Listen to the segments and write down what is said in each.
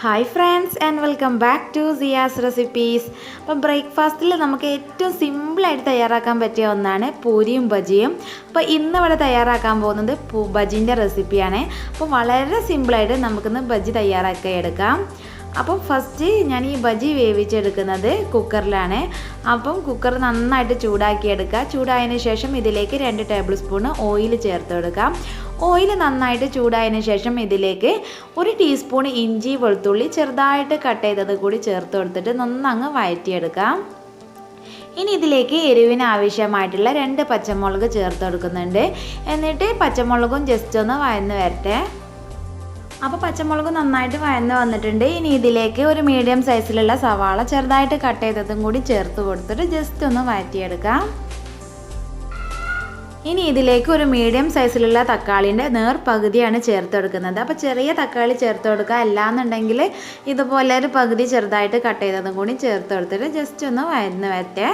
Hi friends and welcome back to Ziyas recipes. അപ്പോൾ ബ്രേക്ക്ഫാസ്റ്റിൽ നമുക്ക് ഏറ്റവും സിമ്പിളായിട്ട് തയ്യാറാക്കാൻ പറ്റിയ ഒന്നാണ് പൂരിയും ബജിയും. അപ്പോൾ ഇന്ന് ഇവിടെ തയ്യാറാക്കാൻ പോകുന്നത് ബജിൻ്റെ റെസിപ്പിയാണ്. അപ്പോൾ വളരെ സിമ്പിളായിട്ട് നമുക്കിന്ന് ബജി തയ്യാറാക്കി എടുക്കാം. അപ്പം ഫസ്റ്റ് ഞാൻ ഈ ബജി വേവിച്ചെടുക്കുന്നത് കുക്കറിലാണ്. അപ്പം കുക്കർ നന്നായിട്ട് ചൂടാക്കിയെടുക്കുക. ചൂടായതിന് ശേഷം ഇതിലേക്ക് 2 ടേബിൾ സ്പൂൺ ഓയിൽ ചേർത്ത് കൊടുക്കാം. ഓയിൽ നന്നായിട്ട് ചൂടായതിന് ശേഷം ഇതിലേക്ക് 1 ടീസ്പൂൺ ഇഞ്ചി വെളുത്തുള്ളി ചെറുതായിട്ട് കട്ട് ചെയ്തത് കൂടി ചേർത്ത് കൊടുത്തിട്ട് നന്നങ്ങ് വഴറ്റിയെടുക്കാം. ഇനി ഇതിലേക്ക് എരിവിന് ആവശ്യമായിട്ടുള്ള 2 പച്ചമുളക് ചേർത്ത് കൊടുക്കുന്നുണ്ട്. എന്നിട്ട് പച്ചമുളകും ജസ്റ്റ് ഒന്ന് വഴന്ന് വരട്ടെ. അപ്പോൾ പച്ചമുളക് നന്നായിട്ട് വഴന്ന് വന്നിട്ടുണ്ട്. ഇനി ഇതിലേക്ക് ഒരു മീഡിയം സൈസിലുള്ള സവാള ചെറുതായിട്ട് കട്ട് ചെയ്തതും കൂടി ചേർത്ത് കൊടുത്തിട്ട് ജസ്റ്റ് ഒന്ന് വഴറ്റിയെടുക്കാം. ഇനി ഇതിലേക്ക് ഒരു മീഡിയം സൈസിലുള്ള തക്കാളിൻ്റെ പകുതിയാണ് ചേർത്ത് കൊടുക്കുന്നത്. അപ്പോൾ ചെറിയ തക്കാളി ചേർത്ത് കൊടുക്കുക, അല്ലാന്നുണ്ടെങ്കിൽ ഇതുപോലെ ഒരു പകുതി ചെറുതായിട്ട് കട്ട് ചെയ്തതും കൂടി ചേർത്ത് കൊടുത്തിട്ട് ജസ്റ്റ് ഒന്ന് വഴന്ന് വരട്ടെ.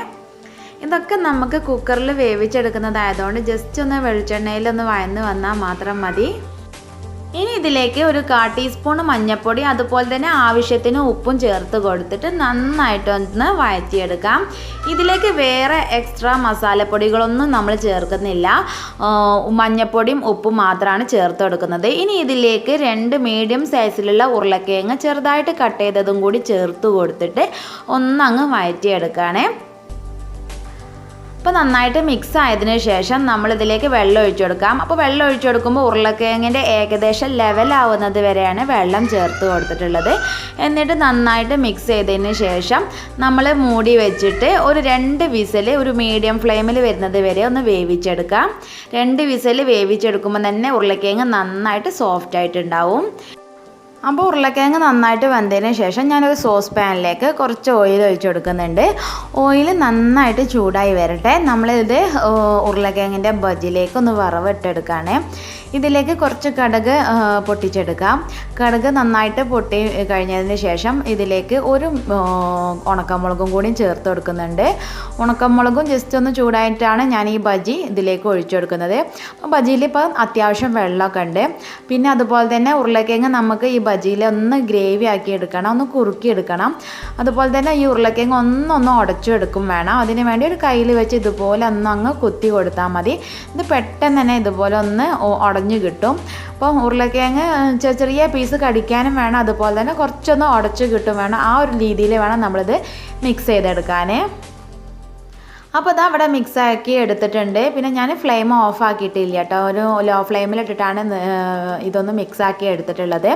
ഇതൊക്കെ നമുക്ക് കുക്കറിൽ വേവിച്ചെടുക്കുന്നതായതുകൊണ്ട് ജസ്റ്റ് ഒന്ന് വെളിച്ചെണ്ണയിലൊന്ന് വഴന്ന് വന്നാൽ മാത്രം മതി. ഇനി ഇതിലേക്ക് ഒരു 1/4 ടീസ്പൂൺ മഞ്ഞൾപ്പൊടി അതുപോലെ തന്നെ ആവശ്യത്തിന് ഉപ്പും ചേർത്ത് കൊടുത്തിട്ട് നന്നായിട്ടൊന്ന് വഴറ്റിയെടുക്കാം. ഇതിലേക്ക് വേറെ എക്സ്ട്രാ മസാലപ്പൊടികളൊന്നും നമ്മൾ ചേർക്കുന്നില്ല, മഞ്ഞൾപ്പൊടിയും ഉപ്പും മാത്രമാണ് ചേർത്ത് കൊടുക്കുന്നത്. ഇനി ഇതിലേക്ക് 2 മീഡിയം സൈസിലുള്ള ഉരുളക്കിഴങ്ങ് ചെറുതായിട്ട് കട്ട് ചെയ്തതും കൂടി ചേർത്ത് കൊടുത്തിട്ട് ഒന്നങ്ങ് വഴറ്റിയെടുക്കുകയാണ്. അപ്പോൾ നന്നായിട്ട് മിക്സ് ആയതിനു ശേഷം നമ്മളിതിലേക്ക് വെള്ളം ഒഴിച്ചു കൊടുക്കാം. അപ്പോൾ വെള്ളം ഒഴിച്ചു കൊടുക്കുമ്പോൾ ഉരുളക്കിഴങ്ങിൻ്റെ ഏകദേശം ലെവലാവുന്നത് വരെയാണ് വെള്ളം ചേർത്ത് കൊടുത്തിട്ടുള്ളത്. എന്നിട്ട് നന്നായിട്ട് മിക്സ് ചെയ്തതിന് ശേഷം നമ്മൾ മൂടി വെച്ചിട്ട് ഒരു 2 വിസിൽ ഒരു മീഡിയം ഫ്ലെയിമിൽ വരുന്നത് വരെ ഒന്ന് വേവിച്ചെടുക്കാം. 2 വിസിൽ വേവിച്ചെടുക്കുമ്പോൾ തന്നെ ഉരുളക്കിഴങ്ങ് നന്നായിട്ട് സോഫ്റ്റ് ആയിട്ടുണ്ടാവും. അപ്പോൾ ഉരുളക്കിഴങ്ങ് നന്നായിട്ട് വെന്തതിന് ശേഷം ഞാനൊരു സോസ് പാനിലേക്ക് കുറച്ച് ഓയിൽ ഒഴിച്ച് കൊടുക്കുന്നുണ്ട്. ഓയിൽ നന്നായിട്ട് ചൂടായി വരട്ടെ. നമ്മളിത് ഉരുളക്കിഴങ്ങിൻ്റെ ബജിയിലേക്ക് ഒന്ന് വറവിട്ടെടുക്കുകയാണ്. ഇതിലേക്ക് കുറച്ച് കടുക് പൊട്ടിച്ചെടുക്കാം. കടുക് നന്നായിട്ട് പൊട്ടി കഴിഞ്ഞതിന് ശേഷം ഇതിലേക്ക് ഒരു ഉണക്കമുളകും കൂടി ചേർത്ത് കൊടുക്കുന്നുണ്ട്. ഉണക്കമുളകും ജസ്റ്റ് ഒന്ന് ചൂടായിട്ടാണ് ഞാൻ ഈ ബജി ഇതിലേക്ക് ഒഴിച്ചു കൊടുക്കുന്നത്. അപ്പോൾ ബജിയിൽ ഇപ്പോൾ അത്യാവശ്യം വെള്ളമൊക്കെ ഉണ്ട്. പിന്നെ അതുപോലെ തന്നെ ഉരുളക്കിഴങ്ങ് നമുക്ക് ഈ ബജിയിൽ ഒന്ന് ഗ്രേവി ആക്കി എടുക്കണം, ഒന്ന് കുറുക്കിയെടുക്കണം. അതുപോലെ തന്നെ ഈ ഉരുളക്കിഴങ്ങ് ഒന്നൊന്ന് ഉടച്ചെടുക്കും വേണം. അതിന് വേണ്ടി ഒരു കയ്യിൽ വെച്ച് ഇതുപോലെ അങ്ങ് കുത്തി കൊടുത്താൽ മതി. ഇത് പെട്ടെന്ന് തന്നെ ഇതുപോലെ ഒന്ന് ഉടഞ്ഞ് കിട്ടും. അപ്പോൾ ഉരുളക്കിഴങ്ങ് ചെറിയ പീസ് കടിക്കാനും വേണം, അതുപോലെ തന്നെ കുറച്ചൊന്ന് ഉടച്ച് കിട്ടും വേണം. ആ ഒരു രീതിയിൽ വേണം നമ്മളിത് മിക്സ് ചെയ്തെടുക്കാൻ. അപ്പോൾ ഇതാ ഇവിടെ മിക്സ് ആക്കി എടുത്തിട്ടുണ്ട്. പിന്നെ ഞാൻ ഫ്ലെയിം ഓഫ് ആക്കിയിട്ടില്ല കേട്ടോ, ഒരു ലോ ഫ്ലെയിമിലിട്ടിട്ടാണ് ഇതൊന്ന് മിക്സ് ആക്കി എടുത്തിട്ടുള്ളത്.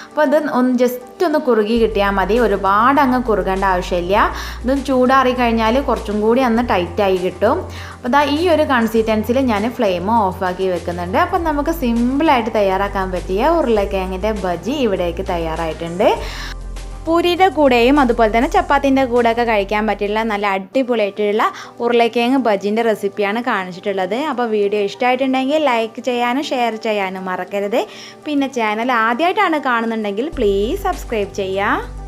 അപ്പോൾ ഇത് ഒന്ന് ജസ്റ്റ് ഒന്ന് കുറുകി കിട്ടിയാൽ മതി, ഒരുപാട് അങ്ങ് കുറുകേണ്ട ആവശ്യമില്ല. ഇത് ചൂടാറി കഴിഞ്ഞാൽ കുറച്ചും കൂടി ഒന്ന് ടൈറ്റായി കിട്ടും. അപ്പോൾ ഇതാ ഈ ഒരു കൺസിസ്റ്റൻസിൽ ഞാൻ ഫ്ലെയിം ഓഫാക്കി വെക്കുന്നുണ്ട്. അപ്പം നമുക്ക് സിമ്പിളായിട്ട് തയ്യാറാക്കാൻ പറ്റിയ ഉരുളക്കിഴങ്ങിൻ്റെ ബജി ഇവിടേക്ക് തയ്യാറായിട്ടുണ്ട്. പൂരിയുടെ കൂടെയും അതുപോലെ തന്നെ ചപ്പാത്തിൻ്റെ കൂടെയൊക്കെ കഴിക്കാൻ പറ്റിയുള്ള നല്ല അടിപൊളിയായിട്ടുള്ള ഉരുളക്കിഴങ്ങ് ബജിൻ്റെ റെസിപ്പിയാണ് കാണിച്ചിട്ടുള്ളത്. അപ്പോൾ വീഡിയോ ഇഷ്ടമായിട്ടുണ്ടെങ്കിൽ ലൈക്ക് ചെയ്യാനും ഷെയർ ചെയ്യാനും മറക്കരുത്. പിന്നെ ചാനൽ ആദ്യമായിട്ടാണ് കാണുന്നുണ്ടെങ്കിൽ പ്ലീസ് സബ്സ്ക്രൈബ് ചെയ്യുക.